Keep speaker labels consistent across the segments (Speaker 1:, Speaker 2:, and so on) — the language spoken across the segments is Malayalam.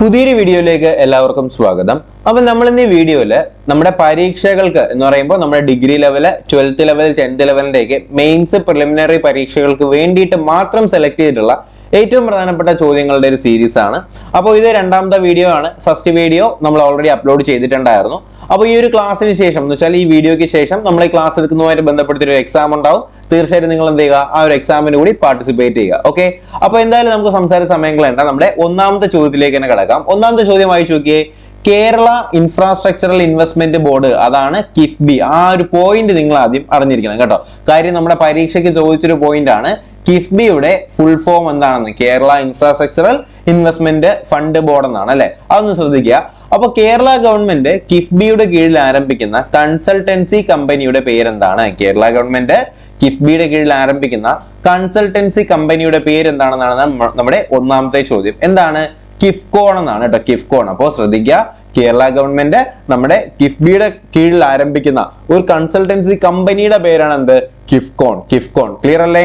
Speaker 1: പുതിയൊരു വീഡിയോയിലേക്ക് എല്ലാവർക്കും സ്വാഗതം. അപ്പോൾ നമ്മൾ ഇന്ന് ഈ വീഡിയോയിൽ നമ്മുടെ പരീക്ഷകൾക്ക് എന്ന് പറയുമ്പോൾ നമ്മുടെ degree level, 12th level, 10th ലെവലിന്റെയൊക്കെ മെയിൻസ്, പ്രിലിമിനറി പരീക്ഷകൾക്ക് വേണ്ടിയിട്ട് മാത്രം സെലക്ട് ചെയ്തിട്ടുള്ള ഏറ്റവും പ്രധാനപ്പെട്ട ചോദ്യങ്ങളുടെ ഒരു സീരീസ് ആണ്. അപ്പോൾ ഇത് രണ്ടാമത്തെ വീഡിയോ ആണ്. ഫസ്റ്റ് വീഡിയോ നമ്മൾ ഓൾറെഡി അപ്ലോഡ് ചെയ്തിട്ടുണ്ടായിരുന്നു. അപ്പോൾ ഈ ഒരു ക്ലാസ്സിന് ശേഷം എന്ന് വെച്ചാൽ ഈ വീഡിയോയ്ക്ക് ശേഷം നമ്മൾ ഈ ക്ലാസ് എടുക്കുന്നതുമായിട്ട് ബന്ധപ്പെടുത്തിയ ഒരു എക്സാം ഉണ്ടാവും. തീർച്ചയായിട്ടും നിങ്ങൾ എന്ത് ചെയ്യുക, ആ ഒരു എക്സാമിന് കൂടി പാർട്ടിസിപ്പേറ്റ് ചെയ്യുക. ഓക്കെ, അപ്പൊ എന്തായാലും നമുക്ക് സംസാര സമയങ്ങളുണ്ട്. നമ്മുടെ ഒന്നാമത്തെ ചോദ്യത്തിലേക്ക് തന്നെ കിടക്കാം. ഒന്നാമത്തെ ചോദ്യം വായിച്ചു നോക്കിയേ. കേരള ഇൻഫ്രാസ്ട്രക്ചറൽ ഇൻവെസ്റ്റ്മെന്റ് ബോർഡ്, അതാണ് കിഫ്ബി. ആ ഒരു പോയിന്റ് നിങ്ങൾ ആദ്യം അറിഞ്ഞിരിക്കണം കേട്ടോ. കാര്യം നമ്മുടെ പരീക്ഷയ്ക്ക് ചോദിച്ചൊരു പോയിന്റ് ആണ്. കിഫ്ബിയുടെ ഫുൾ ഫോം എന്താണെന്ന്, Kerala infrastructural investment fund board എന്നാണ് അല്ലെ. അതൊന്ന് ശ്രദ്ധിക്കുക. അപ്പൊ കേരള ഗവൺമെന്റ് കിഫ്ബിയുടെ കീഴിൽ ആരംഭിക്കുന്ന കൺസൾട്ടൻസി കമ്പനിയുടെ പേരെന്താണ്? കേരള ഗവൺമെന്റ് കിഫ്ബിയുടെ കീഴിൽ ആരംഭിക്കുന്ന കൺസൾട്ടൻസി കമ്പനിയുടെ പേര് എന്താണെന്നാണ് നമ്മുടെ ഒന്നാമത്തെ ചോദ്യം. എന്താണ്? കിഫ്കോൺ എന്നാണ് കേട്ടോ, കിഫ്കോൺ. അപ്പോൾ ശ്രദ്ധിക്കുക, കേരള ഗവൺമെന്റ് നമ്മുടെ കിഫ്ബിയുടെ കീഴിൽ ആരംഭിക്കുന്ന ഒരു കൺസൾട്ടൻസി കമ്പനിയുടെ പേരാണ് എന്ത്? കിഫ്കോൺ. കിഫ്കോൺ ക്ലിയർ അല്ലേ?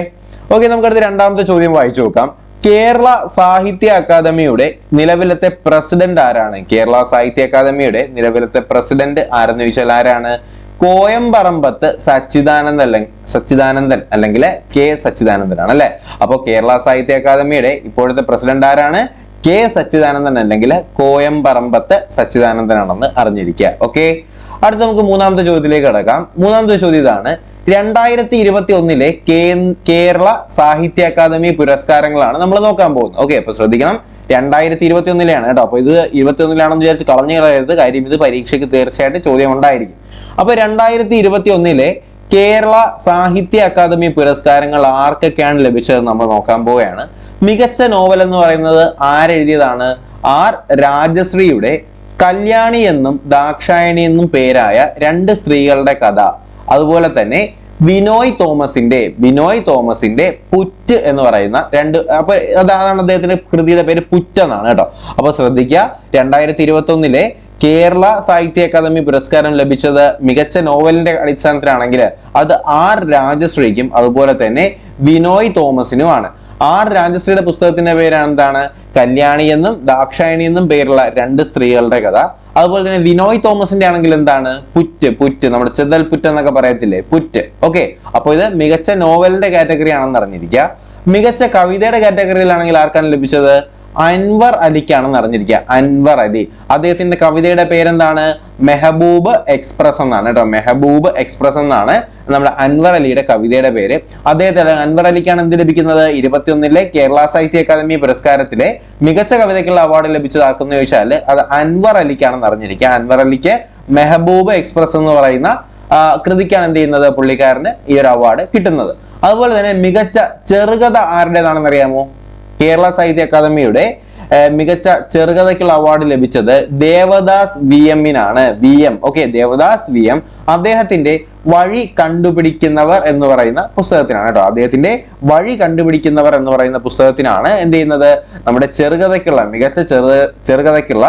Speaker 1: ഓക്കെ, നമുക്കടുത്ത് രണ്ടാമത്തെ ചോദ്യം വായിച്ചു നോക്കാം. കേരള സാഹിത്യ അക്കാദമിയുടെ നിലവിലത്തെ പ്രസിഡന്റ് ആരാണ്? കേരള സാഹിത്യ അക്കാദമിയുടെ നിലവിലത്തെ പ്രസിഡന്റ് ആരെന്ന് ചോദിച്ചാൽ ആരാണ്? കോയമ്പറമ്പത്ത് സച്ചിദാനന്ദൻ അല്ലെങ്കിൽ കെ സച്ചിദാനന്ദൻ ആണ് അല്ലെ. അപ്പൊ കേരള സാഹിത്യ അക്കാദമിയുടെ ഇപ്പോഴത്തെ പ്രസിഡന്റ് ആരാണ്? കെ സച്ചിദാനന്ദൻ അല്ലെങ്കിൽ കോയമ്പറമ്പത്ത് സച്ചിദാനന്ദൻ ആണെന്ന് അറിഞ്ഞിരിക്കുക. ഓക്കെ, അടുത്ത നമുക്ക് മൂന്നാമത്തെ ചോദ്യത്തിലേക്ക് കടക്കാം. മൂന്നാമത്തെ ചോദ്യം ഇതാണ്. 2021 കേരള സാഹിത്യ അക്കാദമി പുരസ്കാരങ്ങളാണ് നമ്മൾ നോക്കാൻ പോകുന്നത്. ഓക്കെ, അപ്പൊ ശ്രദ്ധിക്കണം, 2021 കേട്ടോ. അപ്പൊ ഇത് 21 വിചാരിച്ച് കളഞ്ഞു കളയരുത്. കാര്യം ഇത് പരീക്ഷയ്ക്ക് തീർച്ചയായിട്ടും ചോദ്യം ഉണ്ടായിരിക്കും. അപ്പൊ 2021 കേരള സാഹിത്യ അക്കാദമി പുരസ്കാരങ്ങൾ ആർക്കൊക്കെയാണ് ലഭിച്ചത് നമ്മൾ നോക്കാൻ പോവുകയാണ്. മികച്ച നോവൽ എന്ന് പറയുന്നത് ആരെഴുതിയതാണ്? ആർ രാജശ്രീയുടെ കല്യാണി എന്നും ദാക്ഷായണി എന്നും പേരായ രണ്ട് സ്ത്രീകളുടെ കഥ. അതുപോലെ തന്നെ ബിനോയ് തോമസിന്റെ പുറ്റ് എന്ന് പറയുന്ന രണ്ട്, അപ്പൊ അതാണ് അദ്ദേഹത്തിന്റെ കൃതിയുടെ പേര്, പുറ്റ് എന്നാണ് കേട്ടോ. അപ്പൊ ശ്രദ്ധിക്കുക, 2021 കേരള സാഹിത്യ അക്കാദമി പുരസ്കാരം ലഭിച്ചത് മികച്ച നോവലിന്റെ അടിസ്ഥാനത്തിലാണെങ്കിൽ അത് ആർ രാജശ്രീക്കും അതുപോലെ തന്നെ ബിനോയ് തോമസിനുമാണ്. ആർ രാജശ്രീയുടെ പുസ്തകത്തിന്റെ പേരാണ് എന്താണ്? കല്യാണി എന്നും ദാക്ഷായണി എന്നും പേരുള്ള രണ്ട് സ്ത്രീകളുടെ കഥ. അതുപോലെ തന്നെ വിനോയ് തോമസിന്റെ ആണെങ്കിൽ എന്താണ്? പുറ്റ്, നമ്മുടെ ചെതൽ പുറ്റ് എന്നൊക്കെ പറയത്തില്ലേ, പുറ്റ്. ഓക്കെ, അപ്പൊ ഇത് മികച്ച നോവലിന്റെ കാറ്റഗറി ആണെന്ന് അറിഞ്ഞിരിക്കുക. മികച്ച കവിതയുടെ കാറ്റഗറിയിലാണെങ്കിൽ ആർക്കാണ് ലഭിച്ചത്? അൻവർ അലിക്കാണെന്ന് അറിഞ്ഞിരിക്കുക. അൻവർ അലി, അദ്ദേഹത്തിന്റെ കവിതയുടെ പേരെന്താണ്? മെഹബൂബ് എക്സ്പ്രസ് എന്നാണ് കേട്ടോ. മെഹബൂബ് എക്സ്പ്രസ് എന്നാണ് നമ്മുടെ അൻവർ അലിയുടെ കവിതയുടെ പേര്. അദ്ദേഹത്തിന് അൻവർ അലിക്കാണ് എന്ത് ലഭിക്കുന്നത്? 2021 കേരള സാഹിത്യ അക്കാദമി പുരസ്കാരത്തിലെ മികച്ച കവിതയ്ക്കുള്ള അവാർഡ് ലഭിച്ചത് ആർക്കെന്ന് ചോദിച്ചാൽ അത് അൻവർ അലിക്കാണെന്ന് അറിഞ്ഞിരിക്കുക. അൻവർ അലിക്ക് മെഹബൂബ് എക്സ്പ്രസ് എന്ന് പറയുന്ന കൃതിക്കാണ് എന്ത് ചെയ്യുന്നത്? പുള്ളിക്കാരന് ഈ ഒരു അവാർഡ് കിട്ടുന്നത്. അതുപോലെ തന്നെ മികച്ച ചെറുകഥ ആരുടേതാണെന്ന് അറിയാമോ? കേരള സാഹിത്യ അക്കാദമിയുടെ മികച്ച ചെറുകഥയ്ക്കുള്ള അവാർഡ് ലഭിച്ചത് ദേവദാസ് VM-നാണ്. ഓക്കെ, ദേവദാസ് VM അദ്ദേഹത്തിന്റെ വഴി കണ്ടുപിടിക്കുന്നവർ എന്ന് പറയുന്ന പുസ്തകത്തിനാണ് കേട്ടോ. അദ്ദേഹത്തിന്റെ വഴി കണ്ടുപിടിക്കുന്നവർ എന്ന് പറയുന്ന പുസ്തകത്തിനാണ് എന്ത് ചെയ്യുന്നത്? നമ്മുടെ ചെറുകഥയ്ക്കുള്ള മികച്ച ചെറുകഥയ്ക്കുള്ള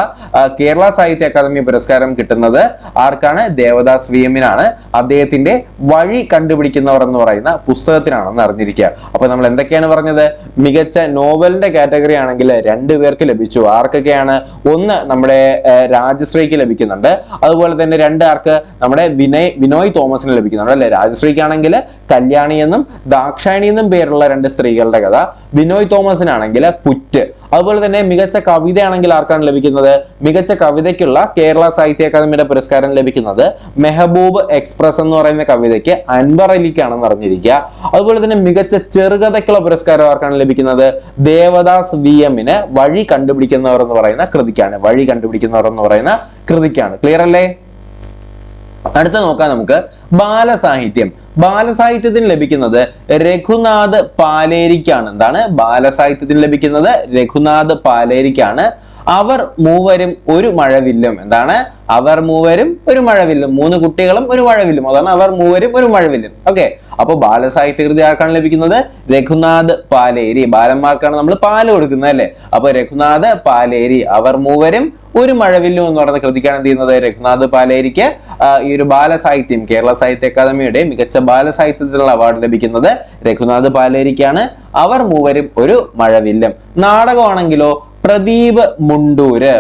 Speaker 1: കേരള സാഹിത്യ അക്കാദമി പുരസ്കാരം കിട്ടുന്നത് ആർക്കാണ്? ദേവദാസ് VM-നാണ്. അദ്ദേഹത്തിന്റെ വഴി കണ്ടുപിടിക്കുന്നവർ എന്ന് പറയുന്ന പുസ്തകത്തിനാണെന്ന് അറിഞ്ഞിരിക്കുക. അപ്പൊ നമ്മൾ എന്തൊക്കെയാണ് പറഞ്ഞത്? മികച്ച നോവലിന്റെ കാറ്റഗറി ആണെങ്കിൽ 2 പേർക്ക് ലഭിച്ചു. ആർക്കൊക്കെയാണ്? ഒന്ന് നമ്മുടെ രാജശ്രീക്ക് ലഭിക്കുന്നുണ്ട്. അതുപോലെ തന്നെ 2 ആർക്ക്? നമ്മുടെ വിനോയ് തോമസിന് ലഭിക്കുന്നുണ്ട് അല്ലെ. രാജശ്രീക്കാണെങ്കിൽ കല്യാണി എന്നും ദാക്ഷായണി എന്നും പേരുള്ള 2 സ്ത്രീകളുടെ കഥ. ബിനോയ് തോമസിനാണെങ്കിൽ പുറ്റ്. അതുപോലെ തന്നെ മികച്ച കവിതയാണെങ്കിൽ ആർക്കാണ് ലഭിക്കുന്നത്? മികച്ച കവിതയ്ക്കുള്ള കേരള സാഹിത്യ അക്കാദമിയുടെ പുരസ്കാരം ലഭിക്കുന്നത് മെഹബൂബ് എക്സ്പ്രസ് എന്ന് പറയുന്ന കവിതയ്ക്ക് അൻവർ അലിക്കാണെന്ന് അറിഞ്ഞിരിക്കുക. അതുപോലെ തന്നെ മികച്ച ചെറുകഥയ്ക്കുള്ള പുരസ്കാരം ആർക്കാണ് ലഭിക്കുന്നത്? ദേവദാസ് VM-ന് വഴി കണ്ടുപിടിക്കുന്നവർ എന്ന് പറയുന്ന കൃതിക്കാണ്. വഴി കണ്ടുപിടിക്കുന്നവർ എന്ന് പറയുന്ന കൃതിക്കാണ്. ക്ലിയർ അല്ലേ? അടുത്ത നോക്കാം നമുക്ക് ബാലസാഹിത്യം. ബാലസാഹിത്യത്തിന് ലഭിക്കുന്നത് രഘുനാഥ് പാലേരിക്കാണ്. എന്താണ്? ബാലസാഹിത്യത്തിന് ലഭിക്കുന്നത് രഘുനാഥ് പാലേരിക്കാണ്. അവർ മൂവരും ഒരു മഴവില്ലും. എന്താണ്? അവർ മൂവരും ഒരു മഴവില്ലും. 3 കുട്ടികളും ഒരു മഴവില്ലും, അതാണ് അവർ മൂവരും ഒരു മഴവില്ലും. ഓക്കെ, അപ്പൊ ബാലസാഹിത്യ കൃതി ആർക്കാണ് ലഭിക്കുന്നത്? രഘുനാഥ് പാലേരി. ബാലന്മാർക്കാണ് നമ്മൾ പാല് കൊടുക്കുന്നത് അല്ലെ. അപ്പൊ രഘുനാഥ് പാലേരി, അവർ മൂവരും ഒരു മഴവില്ലും എന്ന് പറയുന്ന കൃതിക്കാണ് എന്ത് ചെയ്യുന്നത്? രഘുനാഥ് പാലേരിക്ക് ഈ ഒരു ബാലസാഹിത്യം, കേരള സാഹിത്യ അക്കാദമിയുടെ മികച്ച ബാലസാഹിത്യത്തിനുള്ള അവാർഡ് ലഭിക്കുന്നത് രഘുനാഥ് പാലേരിക്കാണ്. അവർ മൂവരും ഒരു മഴവില്ലും. നാടകമാണെങ്കിലോ പ്രദീപ് മുണ്ടൂര്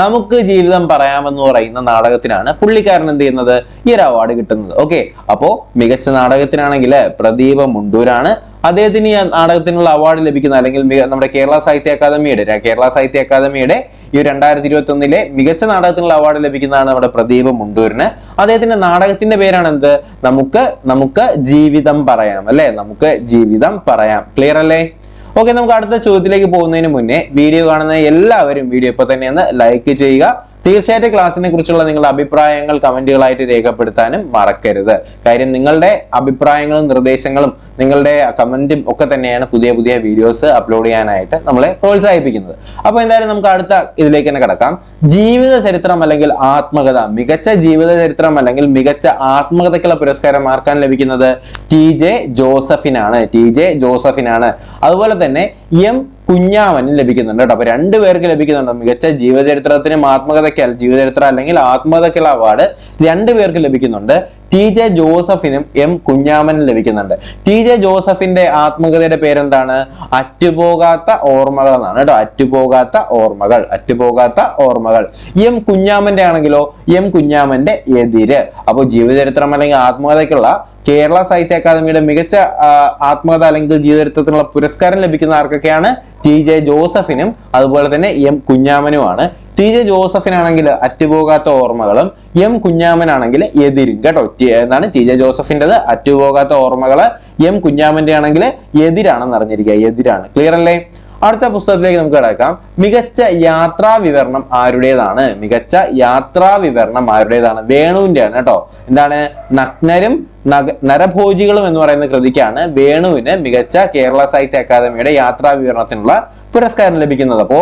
Speaker 1: നമുക്ക് ജീവിതം പറയാമെന്ന് പറയുന്ന നാടകത്തിനാണ് പുള്ളിക്കാരൻ എന്ത് ചെയ്യുന്നത് ഈ ഒരു അവാർഡ് കിട്ടുന്നത്. ഓക്കെ, അപ്പോ മികച്ച നാടകത്തിനാണെങ്കിൽ പ്രദീപ് മുണ്ടൂരാണ് അദ്ദേഹത്തിന് ഈ നാടകത്തിനുള്ള അവാർഡ് ലഭിക്കുന്ന, അല്ലെങ്കിൽ നമ്മുടെ കേരള സാഹിത്യ അക്കാദമിയുടെ ഈ 2021 മികച്ച നാടകത്തിനുള്ള അവാർഡ് ലഭിക്കുന്നതാണ് നമ്മുടെ പ്രദീപ് മുണ്ടൂരിന്. അദ്ദേഹത്തിന്റെ നാടകത്തിന്റെ പേരാണ് എന്ത്? നമുക്ക് ജീവിതം പറയാം അല്ലെ, നമുക്ക് ജീവിതം പറയാം. ക്ലിയർ അല്ലേ? ഓക്കെ, നമുക്ക് അടുത്ത ചോദ്യത്തിലേക്ക് പോകുന്നതിന് മുന്നേ വീഡിയോ കാണുന്ന എല്ലാവരും വീഡിയോ ഇപ്പൊ തന്നെ ഒന്ന് ലൈക്ക് ചെയ്യുക. തീർച്ചയായിട്ടും ക്ലാസ്സിനെ കുറിച്ചുള്ള നിങ്ങളുടെ അഭിപ്രായങ്ങൾ കമന്റുകളായിട്ട് രേഖപ്പെടുത്താനും മറക്കരുത്. കാര്യം നിങ്ങളുടെ അഭിപ്രായങ്ങളും നിർദ്ദേശങ്ങളും നിങ്ങളുടെ കമന്റും ഒക്കെ തന്നെയാണ് പുതിയ പുതിയ വീഡിയോസ് അപ്ലോഡ് ചെയ്യാനായിട്ട് നമ്മളെ പ്രോത്സാഹിപ്പിക്കുന്നത്. അപ്പൊ എന്തായാലും നമുക്ക് അടുത്ത ഇതിലേക്ക് തന്നെ കിടക്കാം. ജീവിത ചരിത്രം അല്ലെങ്കിൽ ആത്മകഥ, മികച്ച ജീവിത ചരിത്രം അല്ലെങ്കിൽ മികച്ച ആത്മകഥയ്ക്കുള്ള പുരസ്കാരം ആർക്കാണ് ലഭിക്കുന്നത്? TJ ജോസഫിനാണ്. അതുപോലെ തന്നെ M കുഞ്ഞാമനും ലഭിക്കുന്നുണ്ട് കേട്ടോ. അപ്പൊ രണ്ടുപേർക്ക് ലഭിക്കുന്നുണ്ട്. മികച്ച ജീവചരിത്രത്തിനും ജീവചരിത്രം അല്ലെങ്കിൽ ആത്മകഥയ്ക്കുള്ള അവാർഡ് രണ്ടുപേർക്ക് ലഭിക്കുന്നുണ്ട്. TJ ജോസഫിനും M കുഞ്ഞാമനും ലഭിക്കുന്നുണ്ട്. TJ ജോസഫിന്റെ ആത്മകഥയുടെ പേരെന്താണ്? അറ്റുപോകാത്ത ഓർമ്മകൾ എന്നാണ് കേട്ടോ. അറ്റുപോകാത്ത ഓർമ്മകൾ. M കുഞ്ഞാമന്റെ ആണെങ്കിലോ M കുഞ്ഞാമന്റെ എതിര്. അപ്പോൾ ജീവചരിത്രം അല്ലെങ്കിൽ ആത്മകഥയ്ക്കുള്ള കേരള സാഹിത്യ അക്കാദമിയുടെ മികച്ച ആത്മകഥ അല്ലെങ്കിൽ ജീവചരിത്രത്തിനുള്ള പുരസ്കാരം ലഭിക്കുന്ന ആർക്കൊക്കെയാണ്? TJ ജോസഫിനും അതുപോലെ തന്നെ M കുഞ്ഞാമനുമാണ്. TJ ജോസഫിനാണെങ്കിൽ അറ്റുപോകാത്ത ഓർമ്മകളും M കുഞ്ഞാമനാണെങ്കിൽ എതിരും കേട്ടോ. എന്താണ് TJ ജോസഫിൻ്റെത്? അറ്റുപോകാത്ത ഓർമ്മകള്. M കുഞ്ഞാമന്റെ ആണെങ്കിൽ എതിരാണെന്ന് അറിഞ്ഞിരിക്കുക. എതിരാണ്. ക്ലിയർ അല്ലേ? അടുത്ത പുസ്തകത്തിലേക്ക് നമുക്ക് കിടക്കാം. മികച്ച യാത്രാ വിവരണം ആരുടേതാണ്? വേണുവിന്റെ ആണ് കേട്ടോ. എന്താണ്? നഗ്നരും നരഭോജികളും എന്ന് പറയുന്ന കൃതിക്കാണ് വേണുവിന് മികച്ച കേരള സാഹിത്യ അക്കാദമിയുടെ യാത്രാ വിവരണത്തിനുള്ള പുരസ്കാരം ലഭിക്കുന്നത്. അപ്പോ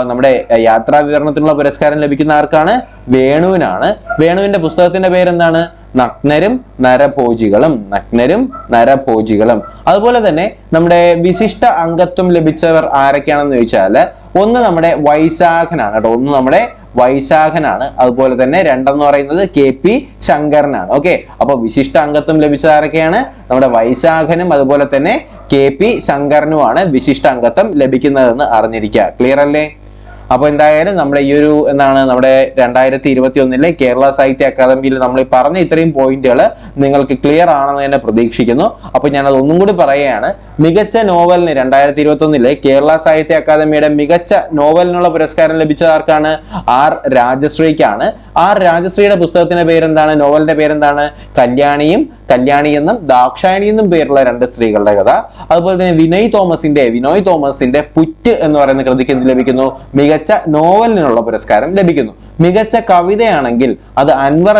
Speaker 1: നമ്മുടെ യാത്രാ വിവരണത്തിനുള്ള പുരസ്കാരം ലഭിക്കുന്ന ആർക്കാണ്? വേണുവിനാണ്. വേണുവിന്റെ പുസ്തകത്തിന്റെ പേരെന്താണ്? നഗ്നരും നരഭോജികളും. അതുപോലെ തന്നെ നമ്മുടെ വിശിഷ്ട അംഗത്വം ലഭിച്ചവർ ആരൊക്കെയാണെന്ന് ചോദിച്ചാൽ ഒന്ന് നമ്മുടെ വൈശാഖനാണ് കേട്ടോ. വൈശാഖനാണ്. അതുപോലെ തന്നെ രണ്ടെന്ന് പറയുന്നത് KP ശങ്കരനാണ്. ഓക്കെ, അപ്പൊ വിശിഷ്ട അംഗത്വം ലഭിച്ചത് ആരൊക്കെയാണ്? നമ്മുടെ വൈശാഖനും അതുപോലെ തന്നെ KP ശങ്കരനുമാണ് വിശിഷ്ട അംഗത്വം ലഭിക്കുന്നതെന്ന് അറിഞ്ഞിരിക്കുക. ക്ലിയർ അല്ലേ? അപ്പൊ എന്തായാലും നമ്മുടെ ഈ ഒരു നമ്മുടെ 2021 കേരള സാഹിത്യ അക്കാദമിയിൽ നമ്മൾ ഈ പറഞ്ഞ ഇത്രയും പോയിന്റുകൾ നിങ്ങൾക്ക് ക്ലിയർ ആണെന്ന് തന്നെ പ്രതീക്ഷിക്കുന്നു. അപ്പൊ ഞാൻ അത് ഒന്നും കൂടി പറയുകയാണ്. മികച്ച നോവലിന് 2021 കേരള സാഹിത്യ അക്കാദമിയുടെ മികച്ച നോവലിനുള്ള പുരസ്കാരം ലഭിച്ചത് ആർക്കാണ്? R രാജശ്രീക്കാണ്. R രാജശ്രീയുടെ പുസ്തകത്തിന്റെ പേരെന്താണ്? നോവലിന്റെ പേരെന്താണ്? കല്യാണി എന്നും ദാക്ഷായണി എന്നും പേരുള്ള രണ്ട് സ്ത്രീകളുടെ കഥ. അതുപോലെ തന്നെ വിനോയ് തോമസിന്റെ പുറ്റ് എന്ന് പറയുന്ന കൃതിക്ക് എന്ത് ലഭിക്കുന്നു? മികച്ച നോവലിനുള്ള പുരസ്കാരം ലഭിക്കുന്നു. മികച്ച കവിതയാണെങ്കിൽ അത് അൻവർ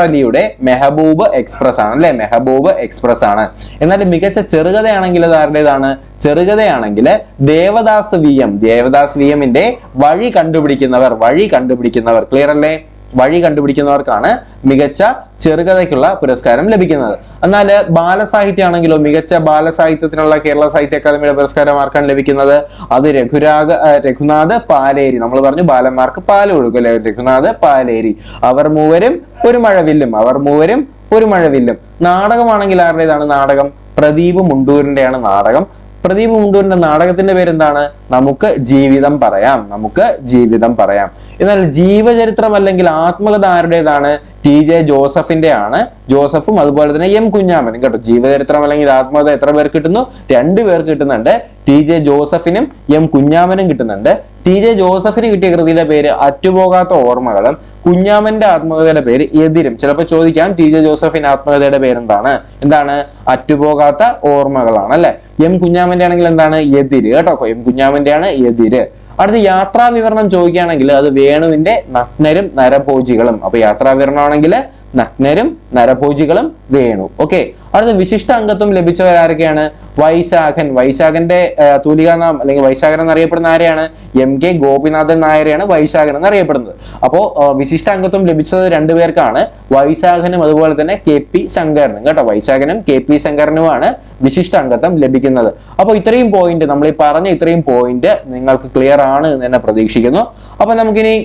Speaker 1: അലിയുടെ മെഹബൂബ് എക്സ്പ്രസ് ആണ് അല്ലെ. എക്സ്പ്രസ് ആണ്. എന്നാൽ മികച്ച ചെറുകഥയാണെങ്കിൽ അത് ആരുടേതാണ്? ചെറുകഥയാണെങ്കിൽ ദേവദാസ് വിഎമ്മിന്റെ വഴി കണ്ടുപിടിക്കുന്നവർ. ക്ലിയർ അല്ലേ? വഴി കണ്ടുപിടിക്കുന്നവർക്കാണ് മികച്ച ചെറുകഥയ്ക്കുള്ള പുരസ്കാരം ലഭിക്കുന്നത്. എന്നാൽ ബാലസാഹിത്യം ആണെങ്കിലോ മികച്ച ബാലസാഹിത്യത്തിനുള്ള കേരള സാഹിത്യ അക്കാദമിയുടെ പുരസ്കാരം ആർക്കാണ് ലഭിക്കുന്നത്? അത് രഘുനാഥ് പാലേരി. നമ്മൾ പറഞ്ഞു ബാലന്മാർക്ക് പാല് കൊടുക്കും അല്ലെ. രഘുനാഥ് പാലേരി. അവർ മൂവരും ഒരു മഴവില്ലും. നാടകമാണെങ്കിൽ ആരുടേതാണ് നാടകം? പ്രദീപ് മുണ്ടൂരിന്റെയാണ് നാടകം. പ്രദീപ് മുണ്ടൂരിന്റെ നാടകത്തിന്റെ പേരെന്താണ്? നമുക്ക് ജീവിതം പറയാം. എന്നാൽ ജീവചരിത്രം അല്ലെങ്കിൽ ആത്മകഥ ആരുടേതാണ്? TJ ജോസഫിന്റെ ആണ്. ജോസഫും അതുപോലെ തന്നെ M കുഞ്ഞാമനും കേട്ടോ. ജീവചരിത്രം അല്ലെങ്കിൽ ആത്മകഥ എത്ര പേർക്ക് കിട്ടുന്നു? 2 പേർക്ക് കിട്ടുന്നുണ്ട്. TJ ജോസഫിനും M കുഞ്ഞാമനും കിട്ടുന്നുണ്ട്. TJ ജോസഫിന് കിട്ടിയ കൃതിയുടെ പേര് അറ്റുപോകാത്ത ഓർമ്മകളും കുഞ്ഞാമന്റെ ആത്മകഥയുടെ പേര് എതിരും. ചിലപ്പോൾ ചോദിക്കാം TJ ജോസഫിന്റെ ആത്മകഥയുടെ പേരെന്താണ്? എന്താണ്? അറ്റുപോകാത്ത ഓർമ്മകളാണ് അല്ലെ. M കുഞ്ഞാമന്റെ ആണെങ്കിൽ എന്താണ്? എതിര് കേട്ടോ. M കുഞ്ഞാമന്റെ ആണ് എതിര്. അടുത്ത യാത്രാ വിവരണം ചോദിക്കുകയാണെങ്കിൽ അത് വേണുവിന്റെ നഗ്നരും നരഭോജികളും. അപ്പൊ യാത്രാ വിവരണം ആണെങ്കിൽ നഗ്നരും നരഭോജികളും വേണു. ഓക്കെ, അടുത്ത വിശിഷ്ട അംഗത്വം ലഭിച്ചവർ ആരൊക്കെയാണ്? വൈശാഖന്റെ തൂലികാനാം അല്ലെങ്കിൽ വൈശാഖൻ എന്നറിയപ്പെടുന്ന ആരെയാണ്? MK ഗോപിനാഥൻ നായരെയാണ് വൈശാഖൻ എന്നറിയപ്പെടുന്നത്. അപ്പോ വിശിഷ്ട അംഗത്വം ലഭിച്ചത് 2 പേർക്കാണ്. വൈശാഖനും അതുപോലെ തന്നെ KP ശങ്കരനും കേട്ടോ. വൈശാഖനും KP ശങ്കരനുമാണ് വിശിഷ്ട അംഗത്വം ലഭിക്കുന്നത്. അപ്പോൾ ഇത്രയും പോയിന്റ്, നമ്മൾ ഈ പറഞ്ഞ ഇത്രയും പോയിന്റ് നിങ്ങൾക്ക് ക്ലിയർ ആണ് എന്ന് തന്നെ പ്രതീക്ഷിക്കുന്നു. അപ്പൊ നമുക്കിനി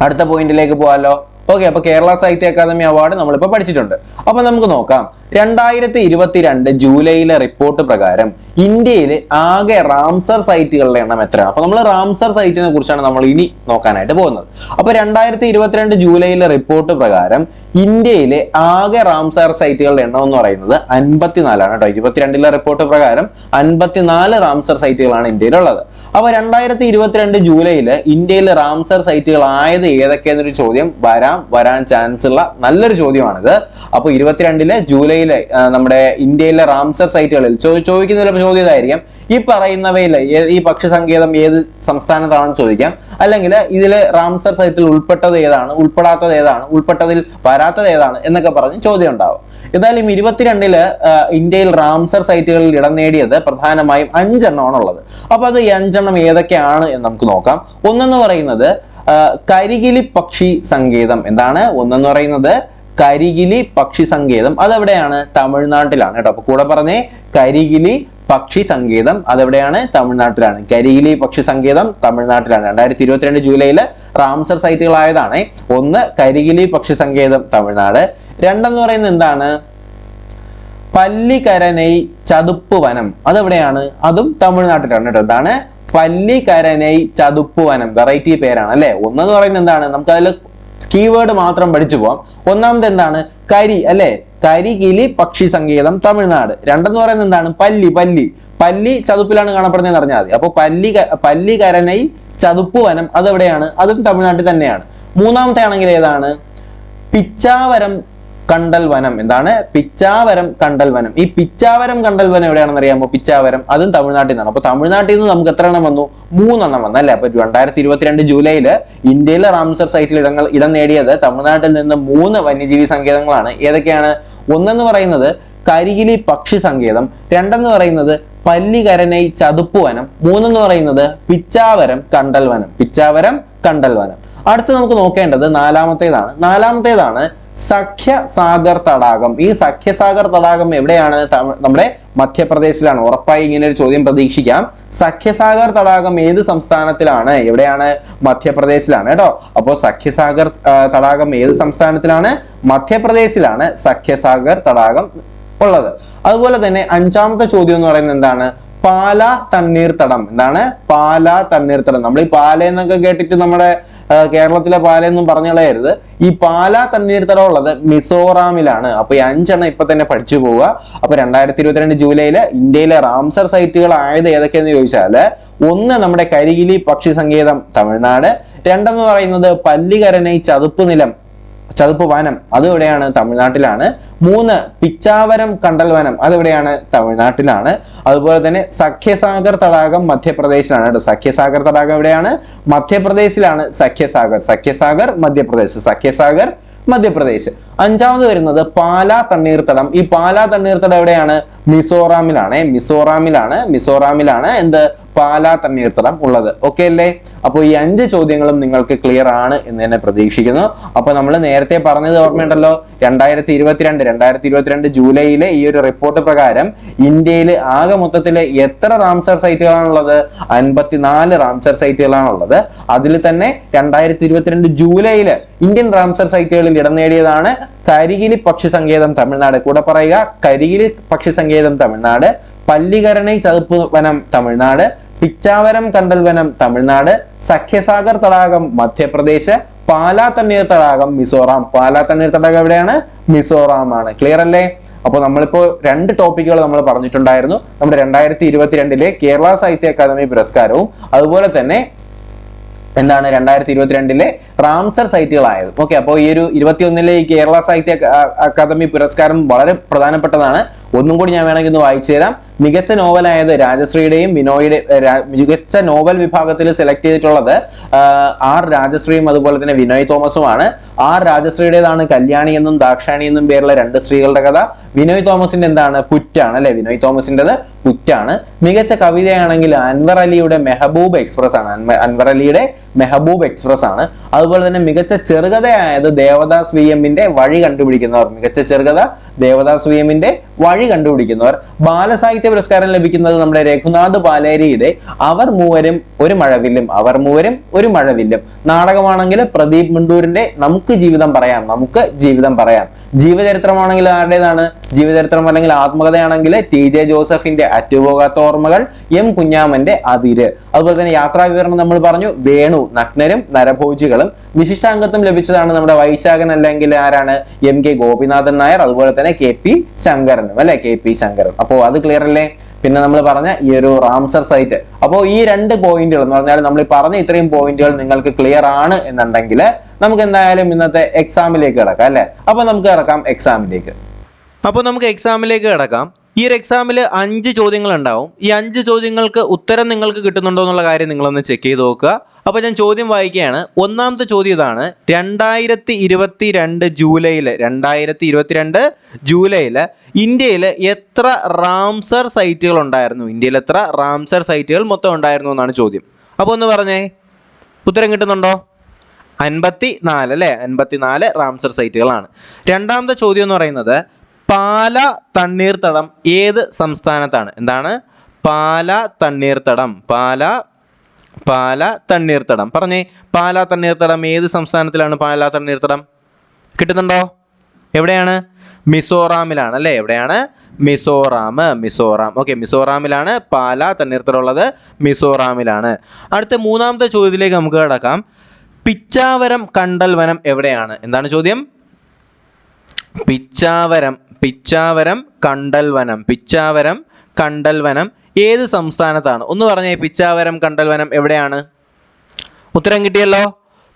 Speaker 1: അടുത്ത പോയിന്റിലേക്ക് പോകാമല്ലോ. ഓക്കെ, അപ്പൊ കേരള സാഹിത്യ അക്കാദമി അവാർഡ് നമ്മളിപ്പോ പഠിച്ചിട്ടുണ്ട്. അപ്പൊ നമുക്ക് നോക്കാം. 2022 ജൂലൈയിലെ റിപ്പോർട്ട് പ്രകാരം ഇന്ത്യയിൽ ആകെ റാംസർ സൈറ്റുകളുടെ എണ്ണം എത്രയാണ്? അപ്പൊ നമ്മൾ റാംസർ സൈറ്റിനെ കുറിച്ചാണ് നമ്മൾ ഇനി നോക്കാനായിട്ട് പോകുന്നത്. അപ്പൊ 2022 ജൂലൈയിലെ റിപ്പോർട്ട് പ്രകാരം ഇന്ത്യയിലെ ആകെ റാംസർ സൈറ്റുകളുടെ എണ്ണം എന്ന് പറയുന്നത് 54 കേട്ടോ. 22 റിപ്പോർട്ട് പ്രകാരം 54 റാംസർ സൈറ്റുകളാണ് ഇന്ത്യയിലുള്ളത്. അപ്പൊ 2022 ജൂലൈയില് ഇന്ത്യയിൽ റാംസർ സൈറ്റുകൾ ആയത് ഏതൊക്കെയെന്നൊരു ചോദ്യം വരാൻ ചാൻസ് ഉള്ള നല്ലൊരു ചോദ്യമാണിത്. അപ്പൊ 22 ജൂലൈയിലെ നമ്മുടെ ഇന്ത്യയിലെ റാംസർ സൈറ്റുകളിൽ ചോദിക്കുന്ന ചോദ്യം ഇതായിരിക്കാം, ഈ പറയുന്നവയിൽ ഈ പക്ഷി സങ്കേതം ഏത് സംസ്ഥാനത്താണെന്ന് ചോദിക്കാം, അല്ലെങ്കിൽ ഇതിലെ റാംസർ സൈറ്റിൽ ഉൾപ്പെട്ടത് ഏതാണ്, ഉൾപ്പെടാത്തത് ഏതാണ്, ഉൾപ്പെട്ടതിൽ വരാത്തത് ഏതാണ് എന്നൊക്കെ പറഞ്ഞ് ചോദ്യം ഉണ്ടാവും. എന്തായാലും 22 ഇന്ത്യയിൽ റാംസർ സൈറ്റുകളിൽ ഇടം നേടിയത് പ്രധാനമായും 5 എണ്ണമാണ് ഉള്ളത്. അപ്പൊ അത് ഈ 5 എണ്ണം ഏതൊക്കെയാണ് എന്ന് നമുക്ക് നോക്കാം. ഒന്നെന്ന് പറയുന്നത് കരികിലി പക്ഷി സങ്കേതം. എന്താണ് ഒന്നെന്ന് പറയുന്നത്? കരികിലി പക്ഷി സങ്കേതം. അതെവിടെയാണ്? തമിഴ്നാട്ടിലാണ് കേട്ടോ. അപ്പൊ കൂടെ പറഞ്ഞേ, കരികിലി പക്ഷി സങ്കേതം അതെവിടെയാണ്? തമിഴ്നാട്ടിലാണ്. കരികിലി പക്ഷി സങ്കേതം തമിഴ്നാട്ടിലാണ്. 2022 ജൂലൈയില് റാംസർ സൈറ്റുകളായതാണ്. ഒന്ന് കരികിലി പക്ഷി സങ്കേതം തമിഴ്നാട്. രണ്ടെന്ന് പറയുന്നത് എന്താണ്? പല്ലിക്കരനൈ ചതുപ്പ് വനം. അതെവിടെയാണ്? അതും തമിഴ്നാട്ടിലാണ് കേട്ടോ. എന്താണ്? പല്ലിക്കരനൈ ചതുപ്പ് വനം. വെറൈറ്റി പേരാണ് അല്ലെ. ഒന്നെന്ന് പറയുന്നത് എന്താണ്? നമുക്ക് അതിൽ കീവേഡ് മാത്രം പഠിച്ചു പോവാം. ഒന്നാമത് എന്താണ്? കരി അല്ലെ, കരികിലി പക്ഷി സങ്കേതം തമിഴ്നാട്. രണ്ടെന്ന് പറയുന്നത് എന്താണ്? പല്ലി ചതുപ്പിലാണ് കാണപ്പെടുന്നതെന്ന് അറിഞ്ഞാൽ മതി. അപ്പൊ പല്ലിക്കരനൈ ചതുപ്പ് വനം അതെവിടെയാണ്? അതും തമിഴ്നാട്ടിൽ തന്നെയാണ്. മൂന്നാമത്തെ ആണെങ്കിൽ ഏതാണ്? പിച്ചാവരം കണ്ടൽ വനം. എന്താണ്? പിച്ചാവരം കണ്ടൽ വനം. ഈ പിച്ചാവരം കണ്ടൽ വനം എവിടെയാണെന്ന് അറിയാമോ? പിച്ചാവരം അതും തമിഴ്നാട്ടിൽ നിന്നാണ്. അപ്പൊ തമിഴ്നാട്ടിൽ നിന്ന് നമുക്ക് എത്ര എണ്ണം വന്നു? 3 എണ്ണം വന്നു അല്ലെ. അപ്പൊ 2022 ജൂലൈയില് ഇന്ത്യയിലെ റാംസർ സൈറ്റിൽ ഇടം നേടിയത് തമിഴ്നാട്ടിൽ നിന്ന് 3 വന്യജീവി സങ്കേതങ്ങളാണ്. ഏതൊക്കെയാണ്? ഒന്നെന്ന് പറയുന്നത് കരികിലി പക്ഷി സങ്കേതം, രണ്ടെന്ന് പറയുന്നത് പല്ലിക്കരനൈ ചതുപ്പ് വനം, മൂന്നെന്ന് പറയുന്നത് പിച്ചാവരം കണ്ടൽ വനം. അടുത്ത് നമുക്ക് നോക്കേണ്ടത് നാലാമത്തേതാണ് സഖ്യസാഗർ തടാകം. ഈ സഖ്യസാഗർ തടാകം എവിടെയാണ്? നമ്മുടെ മധ്യപ്രദേശിലാണ്. ഉറപ്പായി ഇങ്ങനെ ഒരു ചോദ്യം പ്രതീക്ഷിക്കാം. സഖ്യസാഗർ തടാകം ഏത് സംസ്ഥാനത്തിലാണ്? എവിടെയാണ്? മധ്യപ്രദേശിലാണ് കേട്ടോ. അപ്പോ സഖ്യസാഗർ തടാകം ഏത് സംസ്ഥാനത്തിലാണ്? മധ്യപ്രദേശിലാണ് സഖ്യസാഗർ തടാകം ഉള്ളത്. അതുപോലെ തന്നെ 5ാമത്തെ ചോദ്യം എന്ന് പറയുന്നത് എന്താണ്? പാലാ തണ്ണീർത്തടം. എന്താണ്? പാലാ തണ്ണീർത്തടം. നമ്മൾ ഈ പാല എന്നൊക്കെ കേട്ടിട്ട് നമ്മുടെ കേരളത്തിലെ പാലയൊന്നും പറഞ്ഞു കളയരുത്. ഈ പാലാ തണ്ണീർത്തടം ഉള്ളത് മിസോറാമിലാണ്. അപ്പൊ ഈ 5 എണ്ണം ഇപ്പൊ തന്നെ പഠിച്ചു പോവുക. അപ്പൊ 2022 ജൂലൈയില് ഇന്ത്യയിലെ റാംസർ സൈറ്റുകൾ ആയത് ഏതൊക്കെയെന്ന് ചോദിച്ചാല്, ഒന്ന് നമ്മുടെ കരികിലി പക്ഷി സങ്കേതം തമിഴ്നാട്, രണ്ടെന്ന് പറയുന്നത് പല്ലിക്കരനൈ ചതുപ്പ് വനം അതെവിടെയാണ്? തമിഴ്നാട്ടിലാണ്. 3 പിച്ചാവരം കണ്ടൽ വനം അതെവിടെയാണ്? തമിഴ്നാട്ടിലാണ്. അതുപോലെ തന്നെ സഖ്യസാഗർ തടാകം മധ്യപ്രദേശിലാണ്. സഖ്യസാഗർ തടാകം എവിടെയാണ്? മധ്യപ്രദേശിലാണ്. സഖ്യസാഗർ മധ്യപ്രദേശ്. 5ാമത് വരുന്നത് പാലാ തണ്ണീർത്തടം. ഈ പാലാ തണ്ണീർത്തടം എവിടെയാണ്? മിസോറാമിലാണ് എന്ത്? പാലാ തണ്ണീർത്തടം ഉള്ളത്. ഓക്കെ അല്ലേ? അപ്പോൾ ഈ 5 ചോദ്യങ്ങളും നിങ്ങൾക്ക് ക്ലിയർ ആണ് എന്ന് തന്നെ പ്രതീക്ഷിക്കുന്നു. അപ്പൊ നമ്മൾ നേരത്തെ പറഞ്ഞത് ഓർമ്മയുണ്ടല്ലോ, 2022 ജൂലൈയിലെ ഈ ഒരു റിപ്പോർട്ട് പ്രകാരം ഇന്ത്യയിൽ ആകെ മൊത്തത്തില് എത്ര റാംസർ സൈറ്റുകളാണുള്ളത്? 54 റാംസർ സൈറ്റുകളാണുള്ളത്. അതിൽ തന്നെ 2022 ജൂലൈയില് ഇന്ത്യൻ റാംസർ സൈറ്റുകളിൽ ഇടം നേടിയതാണ് കരികിലി പക്ഷി സങ്കേതം തമിഴ്നാട്. കൂടെ പറയുക, കരികിലി പക്ഷി സങ്കേതം തമിഴ്നാട്, പല്ലിക്കരനൈ ചതുപ്പ് വനം തമിഴ്നാട്, പിച്ചാവരം കണ്ടൽ വനം തമിഴ്നാട്, സഖ്യസാഗർ തടാകം മധ്യപ്രദേശ്, പാലാ തണ്ണീർ തടാകം മിസോറാം. പാലാ തണ്ണീർ തടാകം എവിടെയാണ്? മിസോറാം ആണ്. ക്ലിയർ അല്ലേ? അപ്പൊ നമ്മളിപ്പോ 2 ടോപ്പിക്കുകൾ നമ്മൾ പറഞ്ഞിട്ടുണ്ടായിരുന്നു. നമ്മുടെ 2022 കേരള സാഹിത്യ അക്കാദമി പുരസ്കാരവും അതുപോലെ തന്നെ എന്താണ് 2022 റാംസർ സൈറ്റുകളായത്. ഓക്കെ, അപ്പോൾ ഈ ഒരു 21 ഈ കേരള സാഹിത്യ അക്കാദമി പുരസ്കാരം വളരെ പ്രധാനപ്പെട്ടതാണ്. ഒന്നും കൂടി ഞാൻ വേണമെങ്കിൽ ഒന്ന് വായിച്ചു തരാം. മികച്ച നോവലായത് രാജശ്രീയുടെയും വിനോയുടെ മികച്ച നോവൽ വിഭാഗത്തിൽ സെലക്ട് ചെയ്തിട്ടുള്ളത് ആർ രാജശ്രീയും അതുപോലെ തന്നെ വിനോയ് തോമസുമാണ്. ആർ രാജശ്രീയുടേതാണ് കല്യാണി എന്നും ദാക്ഷാണി എന്നും പേരുള്ള 2 സ്ത്രീകളുടെ കഥ. വിനോയ് തോമസിന്റെ എന്താണ്? പുറ്റാണ് അല്ലെ. വിനോയ് തോമസിന്റേത് പുറ്റാണ്. മികച്ച കവിതയാണെങ്കിൽ അൻവർ അലിയുടെ മെഹബൂബ് എക്സ്പ്രസ് ആണ്. അതുപോലെ തന്നെ മികച്ച ചെറുകഥയായത് ദേവദാസ് VM-ന്റെ വഴി കണ്ടുപിടിക്കുന്നവർ. മികച്ച ചെറുകഥ ദേവദാസ് VM-ന്റെ വഴി കണ്ടുപിടിക്കുന്നവർ. ബാലസാഹിത്യ പുരസ്കാരം ലഭിക്കുന്നത് നമ്മുടെ രഘുനാഥ് പാലേരിയുടെ അവർ മൂവരും ഒരു മഴവില്ലും. നാടകമാണെങ്കിൽ പ്രദീപ് മുണ്ടൂരിന്റെ നമുക്ക് ജീവിതം പറയാം. ജീവചരിത്രമാണെങ്കിൽ ആരുടേതാണ്? ജീവചരിത്രം അല്ലെങ്കിൽ ആത്മകഥയാണെങ്കിൽ TJ ജോസഫിന്റെ അറ്റുപോകാത്ത ഓർമ്മകൾ, M കുഞ്ഞാമന്റെ അതിര്. അതുപോലെ തന്നെ യാത്രാ വിവരണം നമ്മൾ പറഞ്ഞു, വേണു നഗ്നരും നരഭോജികളും. വിശിഷ്ടാംഗത്വം ലഭിച്ചതാണ് നമ്മുടെ വൈശാഖൻ അല്ലെങ്കിൽ ആരാണ്? MK ഗോപിനാഥൻ നായർ. അതുപോലെ തന്നെ KP ശങ്കരനും അല്ലെ, KP ശങ്കരൻ. അപ്പോ അത് ക്ലിയർ അല്ലേ? പിന്നെ നമ്മൾ പറഞ്ഞ ഈ ഒരു റാംസർ സൈറ്റ്. അപ്പോൾ ഈ രണ്ട് പോയിന്റുകൾ എന്ന് പറഞ്ഞാൽ നമ്മൾ പറഞ്ഞ ഇത്രയും പോയിന്റുകൾ നിങ്ങൾക്ക് ക്ലിയർ ആണ് എന്നുണ്ടെങ്കിൽ നമുക്ക് എന്തായാലും ഇന്നത്തെ എക്സാമിലേക്ക് കിടക്കാം അല്ലെ. അപ്പൊ നമുക്ക് കിടക്കാം എക്സാമിലേക്ക്. അപ്പോൾ നമുക്ക് എക്സാമിലേക്ക് കിടക്കാം. ഈ ഒരു എക്സാമിൽ 5 ചോദ്യങ്ങൾ ഉണ്ടാവും. ഈ 5 ചോദ്യങ്ങൾക്ക് ഉത്തരം നിങ്ങൾക്ക് കിട്ടുന്നുണ്ടോ എന്നുള്ള കാര്യം നിങ്ങളൊന്ന് ചെക്ക് ചെയ്ത് നോക്കുക. അപ്പോൾ ഞാൻ ചോദ്യം വായിക്കുകയാണ്. ഒന്നാമത്തെ ചോദ്യം ഇതാണ്: 2022 ജൂലൈയിൽ ഇന്ത്യയിൽ എത്ര റാംസർ സൈറ്റുകൾ ഉണ്ടായിരുന്നു? ഇന്ത്യയിൽ എത്ര റാംസർ സൈറ്റുകൾ മൊത്തം ഉണ്ടായിരുന്നു എന്നാണ് ചോദ്യം. അപ്പോൾ ഒന്ന് പറഞ്ഞേ, ഉത്തരം കിട്ടുന്നുണ്ടോ? 54 അല്ലേ, 54 റാംസർ സൈറ്റുകളാണ്. രണ്ടാമത്തെ ചോദ്യം എന്ന് പറയുന്നത് പാല തണ്ണീർത്തടം ഏത് സംസ്ഥാനത്താണ്? എന്താണ്? പാല തണ്ണീർത്തടം. പാല തണ്ണീർത്തടം പറഞ്ഞേ. പാല തണ്ണീർത്തടം ഏത് സംസ്ഥാനത്തിലാണ്? പാല തണ്ണീർത്തടം കിട്ടുന്നുണ്ടോ? എവിടെയാണ്? മിസോറാമിലാണ് അല്ലേ. എവിടെയാണ്? മിസോറാം. ഓക്കെ, മിസോറാമിലാണ് പാല തണ്ണീർത്തടം ഉള്ളത്, മിസോറാമിലാണ്. അടുത്ത മൂന്നാമത്തെ ചോദ്യത്തിലേക്ക് നമുക്ക് കിടക്കാം. പിച്ചാവരം കണ്ടൽ വനം എവിടെയാണ്? എന്താണ് ചോദ്യം? പിച്ചാവരം കണ്ടൽ വനം ഏത് സംസ്ഥാനത്താണ്? ഒന്ന് പറഞ്ഞേ, പിച്ചാവരം കണ്ടൽ വനം എവിടെയാണ്? ഉത്തരം കിട്ടിയല്ലോ,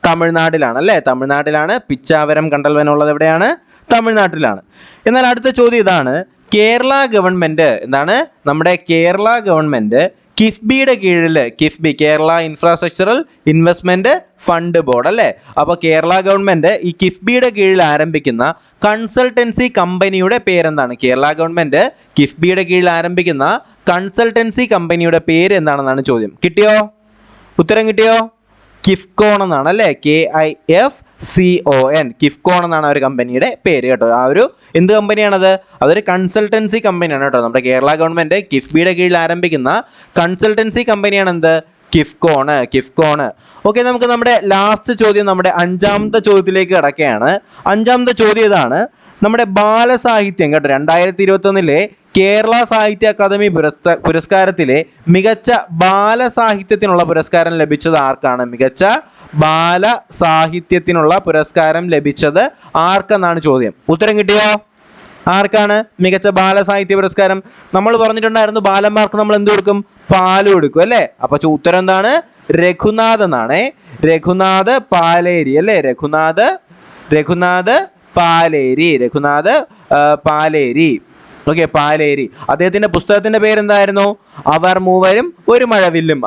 Speaker 1: തമിഴ്നാട്ടിലാണ് അല്ലേ. തമിഴ്നാട്ടിലാണ് പിച്ചാവരം കണ്ടൽ വനം ഉള്ളത്. എവിടെയാണ്? തമിഴ്നാട്ടിലാണ്. എന്നാൽ അടുത്ത ചോദ്യം ഇതാണ്: കേരള ഗവൺമെന്റ് എന്താണ്? നമ്മുടെ കേരള ഗവൺമെന്റ് കിഫ്ബിയുടെ കീഴിൽ, KIIFB Kerala infrastructural investment fund board അല്ലേ. അപ്പോൾ കേരള ഗവൺമെന്റ് ഈ കിഫ്ബിയുടെ കീഴിൽ ആരംഭിക്കുന്ന കൺസൾട്ടൻസി കമ്പനിയുടെ പേരെന്താണ്? കേരള ഗവൺമെന്റ് കിഫ്ബിയുടെ കീഴിൽ ആരംഭിക്കുന്ന കൺസൾട്ടൻസി കമ്പനിയുടെ പേര് എന്താണെന്നാണ് ചോദ്യം. കിട്ടിയോ? ഉത്തരം കിട്ടിയോ? കിഫ്കോൺ എന്നാണ് അല്ലേ. KIFCON, കിഫ്കോൺ എന്നാണ് ഒരു കമ്പനിയുടെ പേര് കേട്ടോ. ആ ഒരു എന്ത് കമ്പനിയാണത്? അതൊരു കൺസൾട്ടൻസി കമ്പനിയാണ് കേട്ടോ. നമ്മുടെ കേരള ഗവൺമെന്റ് കിഫ്ബിയുടെ കീഴിൽ ആരംഭിക്കുന്ന കൺസൾട്ടൻസി കമ്പനിയാണ് എന്ത്? കിഫ്കോൺ. ഓക്കെ, നമുക്ക് നമ്മുടെ ലാസ്റ്റ് ചോദ്യം, നമ്മുടെ 5ാമത്തെ ചോദ്യത്തിലേക്ക് കിടക്കുകയാണ്. 5ാമത്തെ ചോദ്യം ഇതാണ്: നമ്മുടെ ബാലസാഹിത്യം കേട്ടോ, 2021 കേരള സാഹിത്യ അക്കാദമി പുരസ്കാരത്തിലെ മികച്ച ബാലസാഹിത്യത്തിനുള്ള പുരസ്കാരം ലഭിച്ചത് ആർക്കാണ്? മികച്ച ബാലസാഹിത്യത്തിനുള്ള പുരസ്കാരം ലഭിച്ചത് ആർക്കെന്നാണ് ചോദ്യം. ഉത്തരം കിട്ടിയോ? ആർക്കാണ് മികച്ച ബാലസാഹിത്യ പുരസ്കാരം? നമ്മൾ പറഞ്ഞിട്ടുണ്ടായിരുന്നു ബാലന്മാർക്ക് നമ്മൾ എന്ത് കൊടുക്കും? പാല് കൊടുക്കും അല്ലേ. അപ്പൊ ഉത്തരം എന്താണ്? രഘുനാഥ് എന്നാണ്. രഘുനാഥ് പാലേരി അല്ലേ. രഘുനാഥ് പാലേരി. ഓക്കെ, പാലേരി. അദ്ദേഹത്തിന്റെ പുസ്തകത്തിന്റെ പേരെന്തായിരുന്നു? അവർ മൂവരും ഒരു മഴവില്ലും.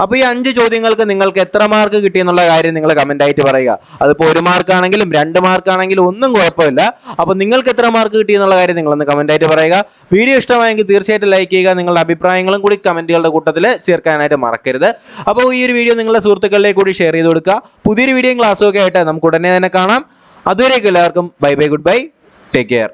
Speaker 1: അപ്പോൾ ഈ 5 ചോദ്യങ്ങൾക്ക് നിങ്ങൾക്ക് എത്ര മാർക്ക് കിട്ടിയെന്നുള്ള കാര്യം നിങ്ങൾ കമന്റ് ആയിട്ട് പറയുക. അതിപ്പോൾ 1 മാർക്കാണെങ്കിലും 2 മാർക്കാണെങ്കിലും ഒന്നും കുഴപ്പമില്ല. അപ്പോൾ നിങ്ങൾക്ക് എത്ര മാർക്ക് കിട്ടിയെന്നുള്ള കാര്യം നിങ്ങളൊന്ന് കമന്റ് ആയിട്ട് പറയുക. വീഡിയോ ഇഷ്ടമായെങ്കിൽ തീർച്ചയായിട്ടും ലൈക്ക് ചെയ്യുക. നിങ്ങളുടെ അഭിപ്രായങ്ങളും കൂടി കമന്റുകളുടെ കൂട്ടത്തിൽ ചേർക്കാനായിട്ട് മറക്കരുത്. അപ്പോൾ ഈ ഒരു വീഡിയോ നിങ്ങളുടെ സുഹൃത്തുക്കളിലേക്ക് കൂടി ഷെയർ ചെയ്ത് കൊടുക്കുക. പുതിയൊരു വീഡിയോയും ക്ലാസ്സും ഒക്കെ ആയിട്ട് നമുക്ക് ഉടനെ തന്നെ കാണാം. അതുവരേക്കും എല്ലാവർക്കും bye, good bye, take care.